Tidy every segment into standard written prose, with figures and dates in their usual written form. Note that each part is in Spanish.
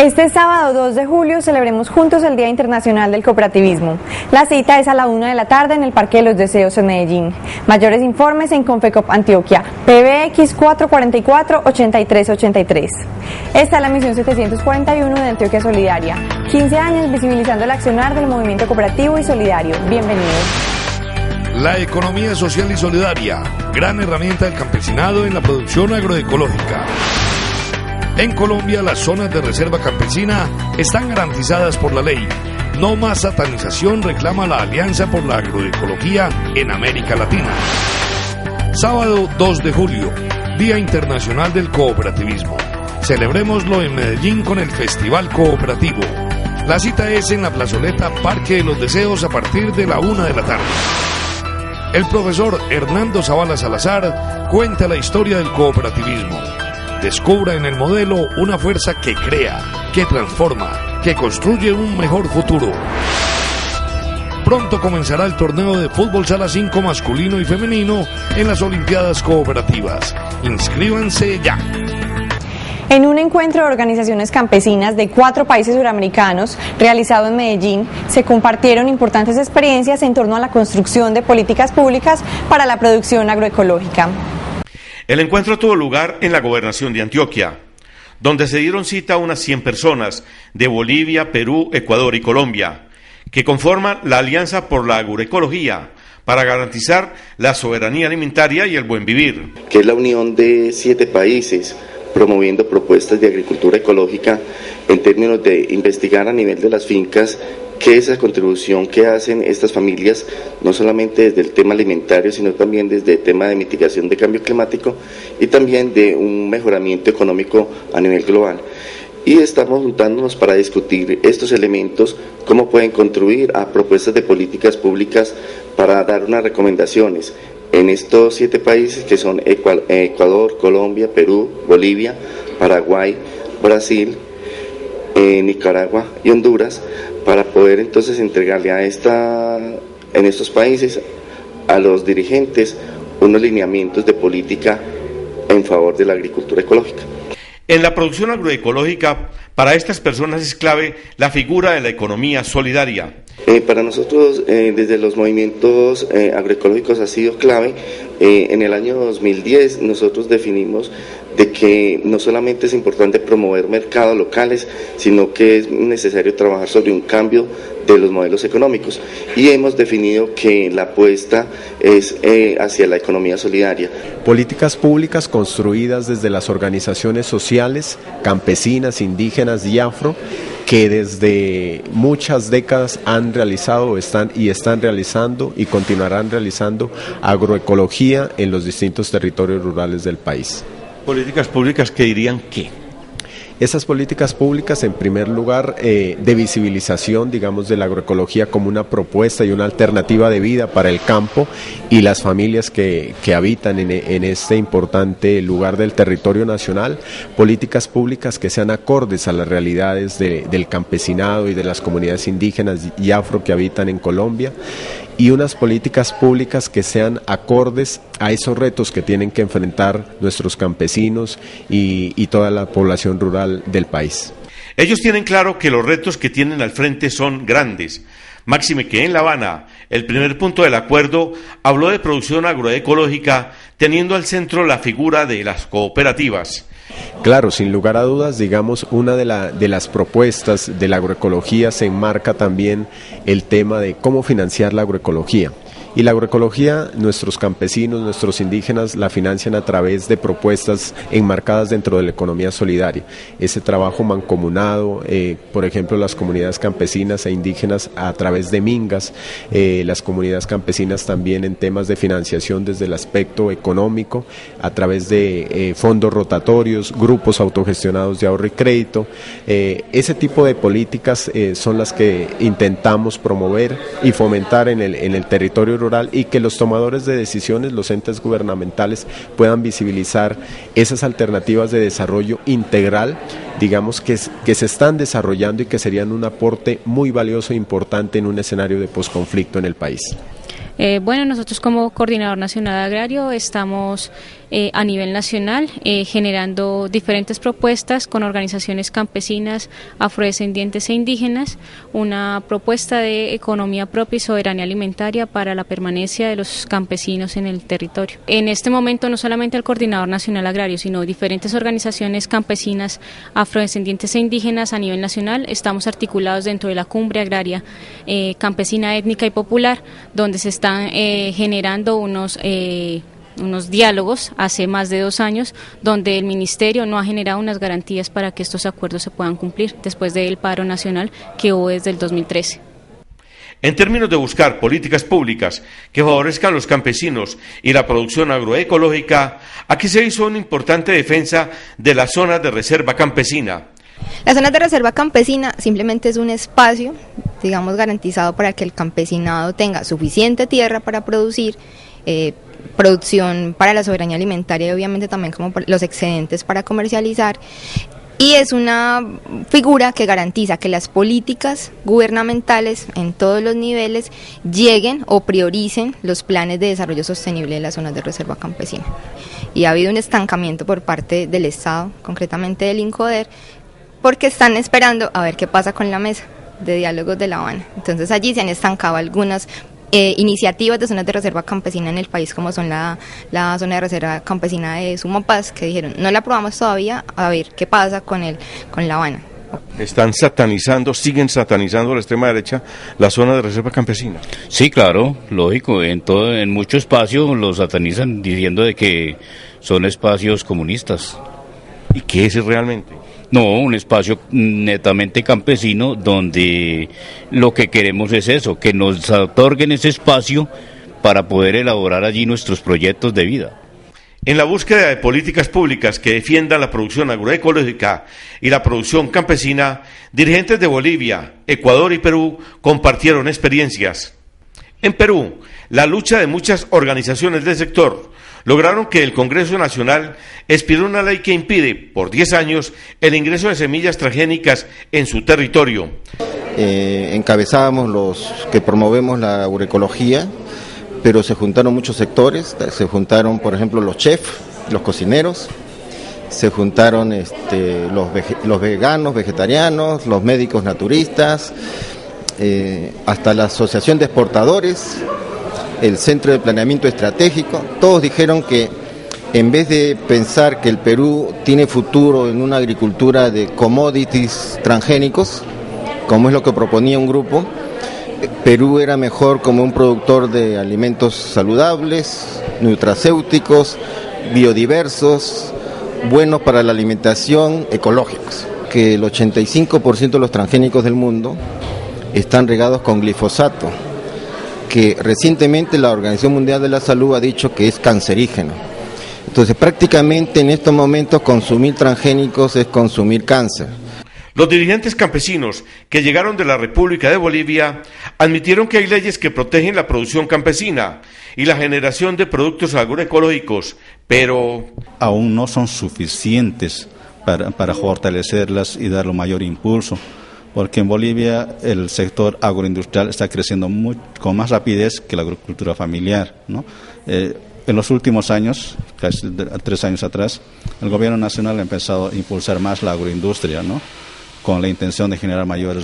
Este sábado 2 de julio celebremos juntos el Día Internacional del Cooperativismo. La cita es a la 1 de la tarde en el Parque de los Deseos en Medellín. Mayores informes en Confecop Antioquia, PBX 444-8383. Esta es la misión 741 de Antioquia Solidaria. 15 años visibilizando el accionar del movimiento cooperativo y solidario. Bienvenidos. La economía social y solidaria, gran herramienta del campesinado en la producción agroecológica. En Colombia, las zonas de reserva campesina están garantizadas por la ley. No más satanización, reclama la Alianza por la Agroecología en América Latina. Sábado 2 de julio, Día Internacional del Cooperativismo. Celebrémoslo en Medellín con el Festival Cooperativo. La cita es en la plazoleta Parque de los Deseos a partir de la 1 de la tarde. El profesor Hernando Zavala Salazar cuenta la historia del cooperativismo. Descubra en el modelo una fuerza que crea, que transforma, que construye un mejor futuro. Pronto comenzará el torneo de fútbol sala 5 masculino y femenino en las Olimpiadas Cooperativas. Inscríbanse ya. En un encuentro de organizaciones campesinas de 4 países suramericanos realizado en Medellín, se compartieron importantes experiencias en torno a la construcción de políticas públicas para la producción agroecológica. El encuentro tuvo lugar en la gobernación de Antioquia, donde se dieron cita a unas 100 personas de Bolivia, Perú, Ecuador y Colombia, que conforman la Alianza por la Agroecología para garantizar la soberanía alimentaria y el buen vivir. Que es la unión de 7 países promoviendo propuestas de agricultura ecológica en términos de investigar a nivel de las fincas que esa contribución que hacen estas familias, no solamente desde el tema alimentario, sino también desde el tema de mitigación de cambio climático y también de un mejoramiento económico a nivel global. Y estamos juntándonos para discutir estos elementos, cómo pueden contribuir a propuestas de políticas públicas para dar unas recomendaciones en estos 7 países que son Ecuador, Colombia, Perú, Bolivia, Paraguay, Brasil, Nicaragua y Honduras, para poder entonces entregarle en estos países a los dirigentes unos lineamientos de política en favor de la agricultura ecológica. En la producción agroecológica, para estas personas es clave la figura de la economía solidaria. Para nosotros, desde los movimientos agroecológicos ha sido clave. En el año 2010 nosotros definimos de que no solamente es importante promover mercados locales, sino que es necesario trabajar sobre un cambio de los modelos económicos, y hemos definido que la apuesta es hacia la economía solidaria. Políticas públicas construidas desde las organizaciones sociales, campesinas, indígenas y afro, que desde muchas décadas han realizado están realizando y continuarán realizando agroecología en los distintos territorios rurales del país. Políticas públicas que dirían ¿qué? Esas políticas públicas, en primer lugar, de visibilización, digamos, de la agroecología como una propuesta y una alternativa de vida para el campo y las familias que habitan en este importante lugar del territorio nacional. Políticas públicas que sean acordes a las realidades del campesinado y de las comunidades indígenas y afro que habitan en Colombia, y unas políticas públicas que sean acordes a esos retos que tienen que enfrentar nuestros campesinos y toda la población rural del país. Ellos tienen claro que los retos que tienen al frente son grandes. Máxime que en La Habana, el primer punto del acuerdo habló de producción agroecológica, teniendo al centro la figura de las cooperativas. Claro, sin lugar a dudas, digamos, una de las propuestas de la agroecología se enmarca también el tema de cómo financiar la agroecología. Y la agroecología, nuestros campesinos, nuestros indígenas la financian a través de propuestas enmarcadas dentro de la economía solidaria. Ese trabajo mancomunado, por ejemplo, las comunidades campesinas e indígenas a través de mingas, las comunidades campesinas también en temas de financiación desde el aspecto económico, a través de fondos rotatorios, grupos autogestionados de ahorro y crédito. Ese tipo de políticas son las que intentamos promover y fomentar en el territorio rural, y que los tomadores de decisiones, los entes gubernamentales, puedan visibilizar esas alternativas de desarrollo integral, digamos, que se están desarrollando y que serían un aporte muy valioso e importante en un escenario de posconflicto en el país. Bueno, nosotros como Coordinador Nacional Agrario estamos a nivel nacional generando diferentes propuestas con organizaciones campesinas, afrodescendientes e indígenas, una propuesta de economía propia y soberanía alimentaria para la permanencia de los campesinos en el territorio. En este momento no solamente el Coordinador Nacional Agrario, sino diferentes organizaciones campesinas, afrodescendientes e indígenas a nivel nacional estamos articulados dentro de la Cumbre Agraria Campesina, Étnica y Popular, donde se están generando unos diálogos hace más de 2 años, donde el Ministerio no ha generado unas garantías para que estos acuerdos se puedan cumplir después del paro nacional que hubo desde el 2013. En términos de buscar políticas públicas que favorezcan a los campesinos y la producción agroecológica, aquí se hizo una importante defensa de las zonas de reserva campesina. Las zonas de reserva campesina simplemente es un espacio, digamos, garantizado para que el campesinado tenga suficiente tierra para producir, producción para la soberanía alimentaria y obviamente también como los excedentes para comercializar. Y es una figura que garantiza que las políticas gubernamentales en todos los niveles lleguen o prioricen los planes de desarrollo sostenible de las zonas de reserva campesina. Y ha habido un estancamiento por parte del Estado, concretamente del INCODER, porque están esperando a ver qué pasa con la mesa de diálogos de La Habana. Entonces allí se han estancado algunas iniciativas de zonas de reserva campesina en el país, como son la zona de reserva campesina de Sumapaz, que dijeron no la aprobamos todavía, a ver qué pasa con La Habana. Están siguen satanizando a la extrema derecha la zona de reserva campesina. Sí, claro, lógico, en mucho espacio lo satanizan diciendo de que son espacios comunistas. ¿Y qué es realmente? No, un espacio netamente campesino donde lo que queremos es eso, que nos otorguen ese espacio para poder elaborar allí nuestros proyectos de vida. En la búsqueda de políticas públicas que defiendan la producción agroecológica y la producción campesina, dirigentes de Bolivia, Ecuador y Perú compartieron experiencias. En Perú, la lucha de muchas organizaciones del sector lograron que el Congreso Nacional expidiera una ley que impide por 10 años el ingreso de semillas transgénicas en su territorio. Encabezábamos los que promovemos la agroecología, pero se juntaron muchos sectores, se juntaron por ejemplo los chefs, los cocineros, se juntaron los veganos, vegetarianos, los médicos naturistas, hasta la Asociación de Exportadores, el Centro de Planeamiento Estratégico. Todos dijeron que en vez de pensar que el Perú tiene futuro en una agricultura de commodities transgénicos, como es lo que proponía un grupo, Perú era mejor como un productor de alimentos saludables, nutracéuticos, biodiversos, buenos para la alimentación, ecológicos. Que el 85% de los transgénicos del mundo están regados con glifosato, que recientemente la Organización Mundial de la Salud ha dicho que es cancerígeno. Entonces prácticamente en estos momentos consumir transgénicos es consumir cáncer. Los dirigentes campesinos que llegaron de la República de Bolivia admitieron que hay leyes que protegen la producción campesina y la generación de productos agroecológicos, pero aún no son suficientes para fortalecerlas y darle mayor impulso, porque en Bolivia el sector agroindustrial está creciendo con más rapidez que la agricultura familiar, ¿no? En los últimos años, casi 3 años atrás, el gobierno nacional ha empezado a impulsar más la agroindustria, ¿no?, con la intención de generar mayor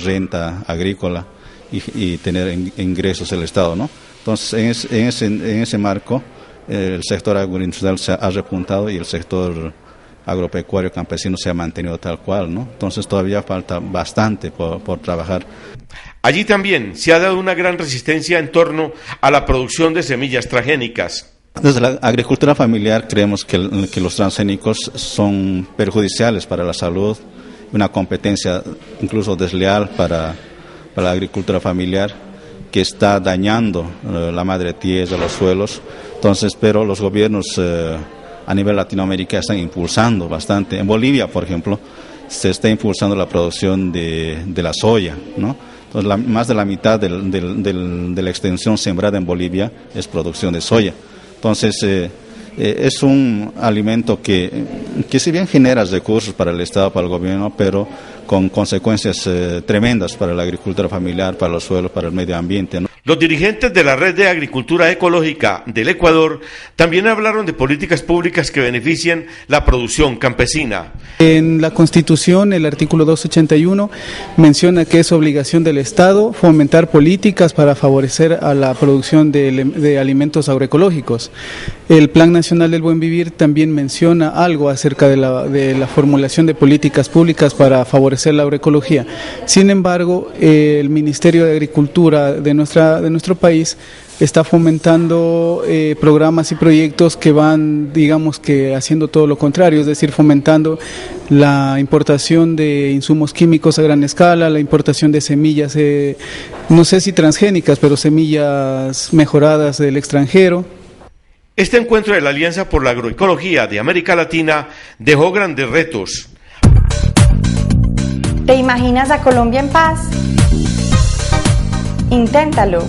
renta agrícola y tener ingresos el Estado, ¿no? Entonces, en ese marco, el sector agroindustrial se ha repuntado y el sector agropecuario campesino se ha mantenido tal cual, ¿no? Entonces todavía falta bastante por trabajar. Allí también se ha dado una gran resistencia en torno a la producción de semillas transgénicas. Desde la agricultura familiar creemos que los transgénicos son perjudiciales para la salud, una competencia incluso desleal para la agricultura familiar que está dañando la madre tierra, los suelos. Entonces, pero los gobiernos a nivel Latinoamérica están impulsando bastante. En Bolivia, por ejemplo, se está impulsando la producción de la soya, ¿no? Entonces, más de la mitad de la extensión sembrada en Bolivia es producción de soya. Entonces, es un alimento que si bien genera recursos para el Estado, para el gobierno, pero con consecuencias tremendas para la agricultura familiar, para los suelos, para el medio ambiente, ¿no? Los dirigentes de la Red de Agricultura Ecológica del Ecuador también hablaron de políticas públicas que beneficien la producción campesina. En la Constitución, el artículo 281 menciona que es obligación del Estado fomentar políticas para favorecer a la producción de alimentos agroecológicos. El Plan Nacional del Buen Vivir también menciona algo acerca de la formulación de políticas públicas para favorecer la agroecología. Sin embargo, el Ministerio de Agricultura de nuestro país está fomentando programas y proyectos que van, digamos que haciendo todo lo contrario, es decir, fomentando la importación de insumos químicos a gran escala, la importación de semillas, no sé si transgénicas, pero semillas mejoradas del extranjero. Este encuentro de la Alianza por la Agroecología de América Latina dejó grandes retos. ¿Te imaginas a Colombia en paz? Inténtalo.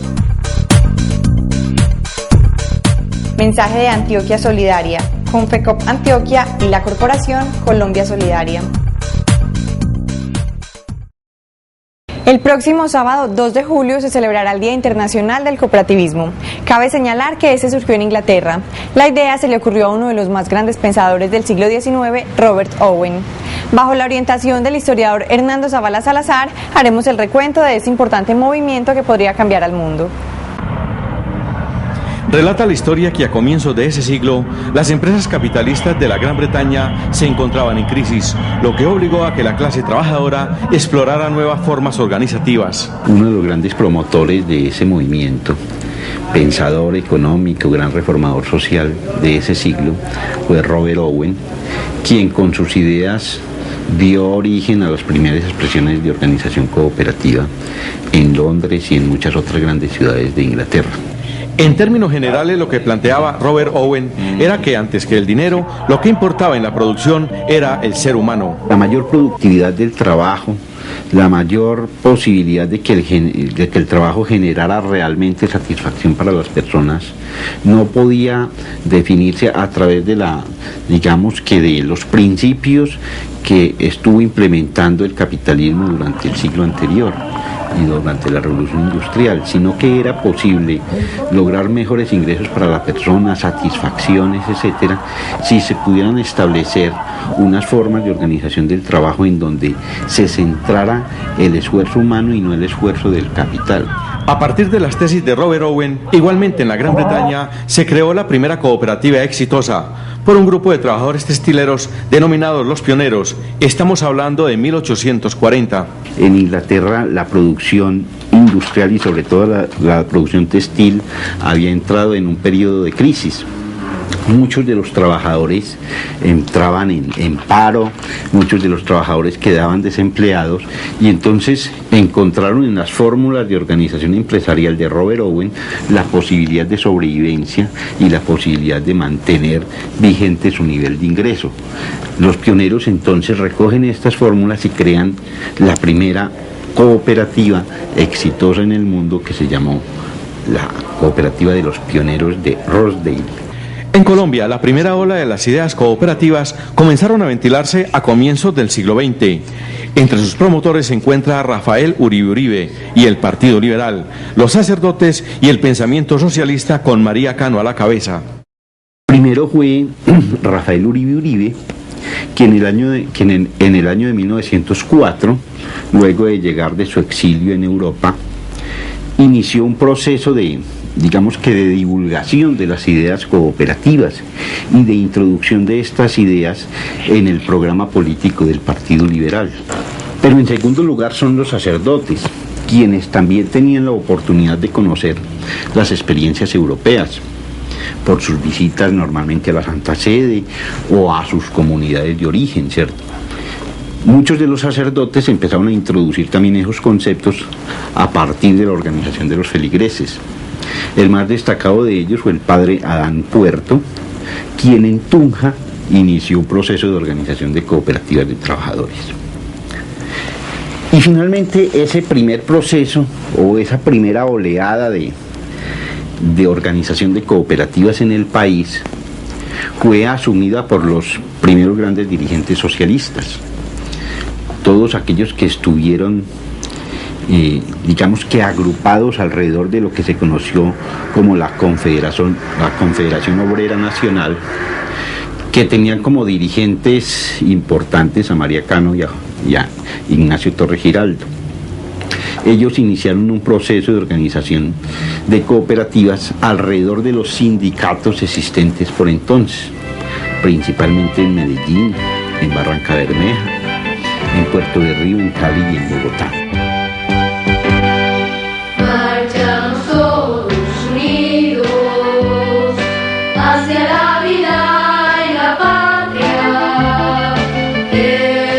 Mensaje de Antioquia Solidaria, Confecop Antioquia y la Corporación Colombia Solidaria. El próximo sábado 2 de julio se celebrará el Día Internacional del Cooperativismo. Cabe señalar que ese surgió en Inglaterra. La idea se le ocurrió a uno de los más grandes pensadores del siglo XIX, Robert Owen. Bajo la orientación del historiador Hernando Zavala Salazar, haremos el recuento de este importante movimiento que podría cambiar al mundo. Relata la historia que a comienzos de ese siglo, las empresas capitalistas de la Gran Bretaña se encontraban en crisis, lo que obligó a que la clase trabajadora explorara nuevas formas organizativas. Uno de los grandes promotores de ese movimiento, pensador económico, gran reformador social de ese siglo, fue Robert Owen, quien con sus ideas dio origen a las primeras expresiones de organización cooperativa en Londres y en muchas otras grandes ciudades de Inglaterra. En términos generales, lo que planteaba Robert Owen era que antes que el dinero, lo que importaba en la producción era el ser humano. La mayor productividad del trabajo, la mayor posibilidad de que el trabajo generara realmente satisfacción para las personas, no podía definirse a través de de los principios que estuvo implementando el capitalismo durante el siglo anterior y durante la revolución industrial, sino que era posible lograr mejores ingresos para la persona, satisfacciones, etcétera, si se pudieran establecer unas formas de organización del trabajo en donde se centrara el esfuerzo humano y no el esfuerzo del capital. A partir de las tesis de Robert Owen, igualmente en la Gran Bretaña se creó la primera cooperativa exitosa por un grupo de trabajadores textileros denominados los pioneros. Estamos hablando de 1840. En Inglaterra la producción industrial y sobre todo la producción textil había entrado en un periodo de crisis. Muchos de los trabajadores entraban en paro, muchos de los trabajadores quedaban desempleados y entonces encontraron en las fórmulas de organización empresarial de Robert Owen la posibilidad de sobrevivencia y la posibilidad de mantener vigente su nivel de ingreso. Los pioneros entonces recogen estas fórmulas y crean la primera cooperativa exitosa en el mundo que se llamó la Cooperativa de los Pioneros de Rosedale. En Colombia, la primera ola de las ideas cooperativas comenzaron a ventilarse a comienzos del siglo XX. Entre sus promotores se encuentra Rafael Uribe Uribe y el Partido Liberal, los sacerdotes y el pensamiento socialista con María Cano a la cabeza. Primero fue Rafael Uribe Uribe, quien en el año de 1904, luego de llegar de su exilio en Europa, inició un proceso de divulgación de las ideas cooperativas y de introducción de estas ideas en el programa político del Partido Liberal. Pero en segundo lugar son los sacerdotes, quienes también tenían la oportunidad de conocer las experiencias europeas por sus visitas normalmente a la Santa Sede o a sus comunidades de origen, ¿cierto? Muchos de los sacerdotes empezaron a introducir también esos conceptos a partir de la organización de los feligreses. El más destacado de ellos fue el padre Adán Puerto, quien en Tunja inició un proceso de organización de cooperativas de trabajadores. Y finalmente ese primer proceso o esa primera oleada de organización de cooperativas en el país fue asumida por los primeros grandes dirigentes socialistas, todos aquellos que estuvieron digamos que agrupados alrededor de lo que se conoció como la Confederación Obrera Nacional, que tenían como dirigentes importantes a María Cano y a Ignacio Torres Giraldo. Ellos iniciaron un proceso de organización de cooperativas alrededor de los sindicatos existentes por entonces, principalmente en Medellín, en Barranca Bermeja, en Puerto de Río, en Cali y en Bogotá. Marchamos todos unidos hacia la vida y la patria,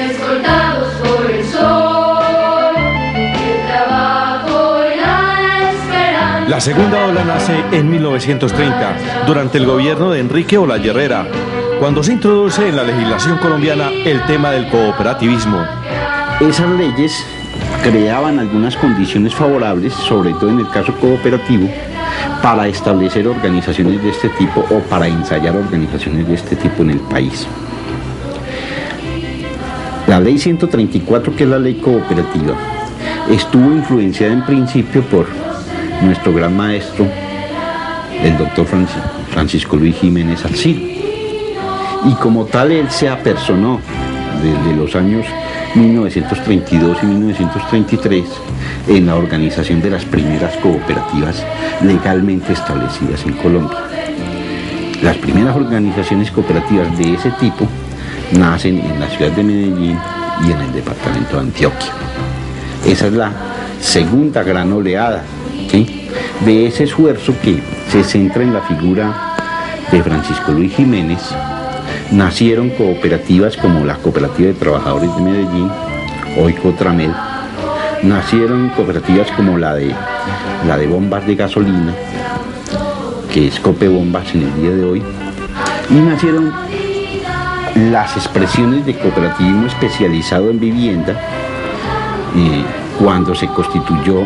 escoltados por el sol, el trabajo y la esperanza. La segunda ola nace en 1930, durante el gobierno de Enrique Olaya Herrera, cuando se introduce en la legislación colombiana el tema del cooperativismo. Esas leyes creaban algunas condiciones favorables, sobre todo en el caso cooperativo, para establecer organizaciones de este tipo o para ensayar organizaciones de este tipo en el país. La ley 134, que es la ley cooperativa, estuvo influenciada en principio por nuestro gran maestro, el doctor Francisco Luis Jiménez Salcido. Y como tal él se apersonó desde los años 1932 y 1933 en la organización de las primeras cooperativas legalmente establecidas en Colombia. Las primeras organizaciones cooperativas de ese tipo nacen en la ciudad de Medellín y en el departamento de Antioquia. Esa es la segunda gran oleada, ¿sí?, de ese esfuerzo que se centra en la figura de Francisco Luis Jiménez. Nacieron cooperativas como la Cooperativa de Trabajadores de Medellín, hoy Cotramed. Nacieron cooperativas como la de bombas de gasolina, que es Cope Bombas en el día de hoy. Y nacieron las expresiones de cooperativismo especializado en vivienda, cuando se constituyó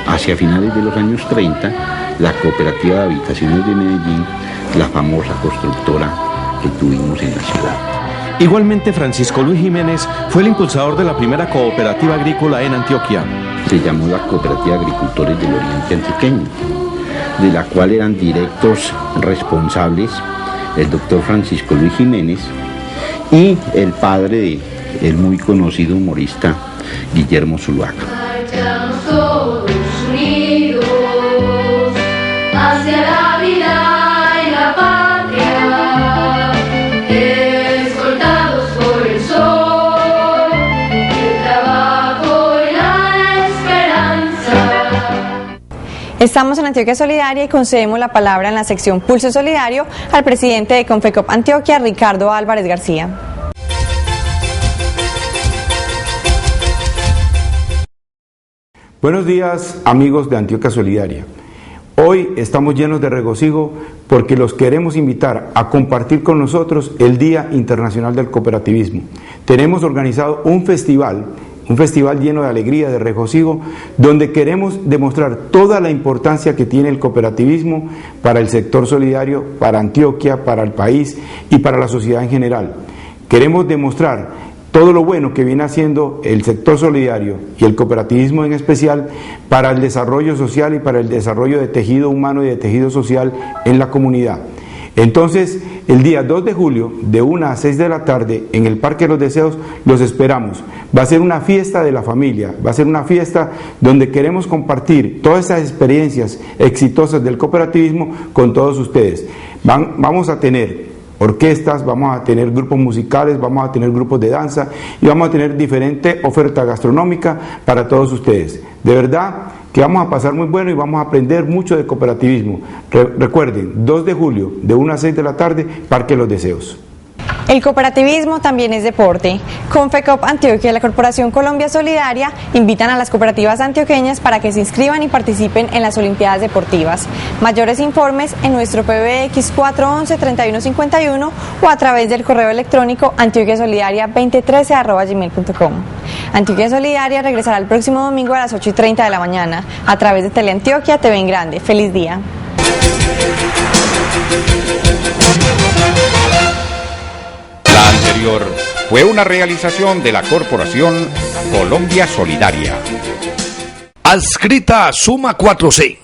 hacia finales de los años 30 la Cooperativa de Habitaciones de Medellín, la famosa constructora que tuvimos en la ciudad. Igualmente, Francisco Luis Jiménez fue el impulsador de la primera cooperativa agrícola en Antioquia. Se llamó la Cooperativa de Agricultores del Oriente Antioqueño, de la cual eran directos responsables el doctor Francisco Luis Jiménez y el padre del muy conocido humorista Guillermo Zuluaga. Marchamos todos unidos hacia la vida y la patria, escoltados por el sol, el trabajo y la esperanza. Estamos en Antioquia Solidaria y concedemos la palabra en la sección Pulso Solidario al presidente de Confecop Antioquia, Ricardo Álvarez García. Buenos días, amigos de Antioquia Solidaria. Hoy estamos llenos de regocijo porque los queremos invitar a compartir con nosotros el Día Internacional del Cooperativismo. Tenemos organizado un festival lleno de alegría, de regocijo, donde queremos demostrar toda la importancia que tiene el cooperativismo para el sector solidario, para Antioquia, para el país y para la sociedad en general. Queremos demostrar todo lo bueno que viene haciendo el sector solidario y el cooperativismo en especial para el desarrollo social y para el desarrollo de tejido humano y de tejido social en la comunidad. Entonces, el día 2 de julio, de 1 a 6 de la tarde, en el Parque de los Deseos, los esperamos. Va a ser una fiesta de la familia, va a ser una fiesta donde queremos compartir todas esas experiencias exitosas del cooperativismo con todos ustedes. Vamos a tener orquestas, vamos a tener grupos musicales, vamos a tener grupos de danza y vamos a tener diferente oferta gastronómica para todos ustedes. De verdad que vamos a pasar muy bueno y vamos a aprender mucho de cooperativismo. Recuerden, 2 de julio, de 1 a 6 de la tarde, Parque Los Deseos. El cooperativismo también es deporte. Confecop Antioquia y la Corporación Colombia Solidaria invitan a las cooperativas antioqueñas para que se inscriban y participen en las Olimpiadas Deportivas. Mayores informes en nuestro PBX 411-3151 o a través del correo electrónico antioquiasolidaria2013@gmail.com. Antioquia Solidaria regresará el próximo domingo a las 8:30 de la mañana a través de Teleantioquia TV en Grande. ¡Feliz día! La anterior fue una realización de la Corporación Colombia Solidaria. Adscrita a Suma 4C.